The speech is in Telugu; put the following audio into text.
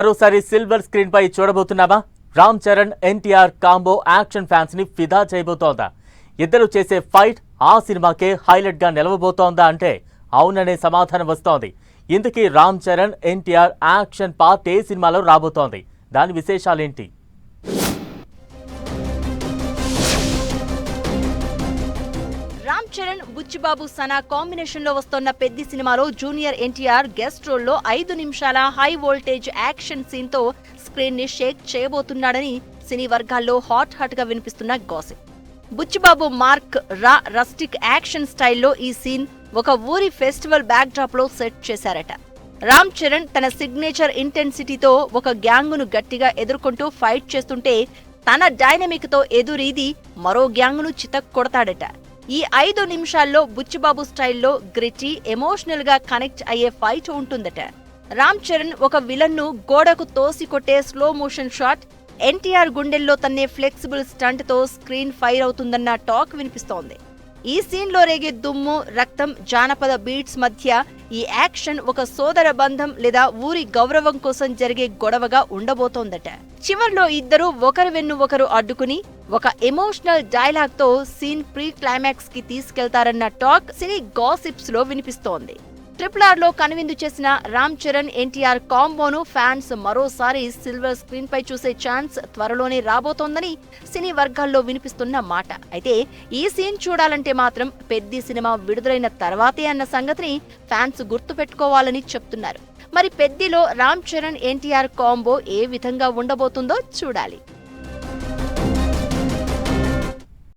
మరోసారి సిల్వర్ స్క్రీన్ పై చూడబోతున్నామా? Ram Charan NTR combo action fans ని ఫిదా చేయబోతోందా? ఇద్దరు చేసే ఫైట్ ఆ సినిమాకే హైలైట్ గా నిలవబోతోందా అంటే అవుననే సమాధానం వస్తోంది. ఇందుకీ రామ్ చరణ్ ఎన్టీఆర్ యాక్షన్ పార్ట్ ఏ సినిమాలో రాబోతోంది. దాని విశేషాలేంటి? రామ్ చరణ్ బుచ్చిబాబు సనా కాంబినేషన్ లో వస్తున్న పెద్ది సినిమాలో జూనియర్ ఎన్టీఆర్ గెస్ట్ రోల్ లో 5 నిమిషాల హై వోల్టేజ్ యాక్షన్ సీన్ తో స్క్రీన్ ని షేక్ చేయబోతున్నాడని సినీ వర్గాల్లో హాట్ గా వినిపిస్తున్న gossip. Buchibabu mark raw rustic action స్టైల్లో ఈ సీన్ ఒక ఊరి ఫెస్టివల్ బ్యాక్ డ్రాప్ లో సెట్ చేశారట. రామ్ చరణ్ తన సిగ్నేచర్ ఇంటెన్సిటీతో ఒక గ్యాంగ్ ను గట్టిగా ఎదుర్కొంటూ ఫైట్ చేస్తుంటే తన డైనమిక్ తో ఎదురీది మరో గ్యాంగ్ ను చితక్ కొడతాడట. ఈ 5 నిమిషాల్లో బుచ్చిబాబు స్టైల్లో గ్రిటీ ఎమోషనల్ గా కనెక్ట్ అయ్యే ఫైట్ ఉంటుందట. రామ్ చరణ్ ఒక విలన్ ను గోడకు తోసి కొట్టే స్లో మోషన్ షాట్, ఎన్టీఆర్ గుండెల్లో తన్నే ఫ్లెక్సిబుల్ స్టంట్ తో స్క్రీన్ ఫైర్ అవుతుందన్న టాక్ వినిపిస్తోంది. ఈ సీన్ లో రేగే దుమ్ము, రక్తం, జానపద బీట్స్ మధ్య ఈ యాక్షన్ ఒక సోదర బంధం లేదా ఊరి గౌరవం కోసం జరిగే గొడవగా ఉండబోతోందట. చివర్లో ఇద్దరు ఒకరి వెన్ను ఒకరు అడ్డుకుని ఒక ఎమోషనల్ డైలాగ్ తో సీన్ ప్రీ క్లైమాక్స్ కి తీసుకెళ్తారన్న టాక్ సినీ గాసిప్స్ లో వినిపిస్తోంది. RRR లో కనువిందు చేసిన రామ్ చరణ్ ఎన్టీఆర్ కాంబోను ఫ్యాన్స్ మరోసారి సిల్వర్ స్క్రీన్ పై చూసే ఛాన్స్ త్వరలోనే రాబోతోందని సినీ వర్గాల్లో వినిపిస్తున్న మాట. అయితే ఈ సీన్ చూడాలంటే మాత్రం పెద్ది సినిమా విడుదలైన తర్వాతే అన్న సంగతిని ఫ్యాన్స్ గుర్తుపెట్టుకోవాలని చెప్తున్నారు. మరి పెద్దిలో రామ్ చరణ్ ఎన్టీఆర్ కాంబో ఏ విధంగా ఉండబోతుందో చూడాలి.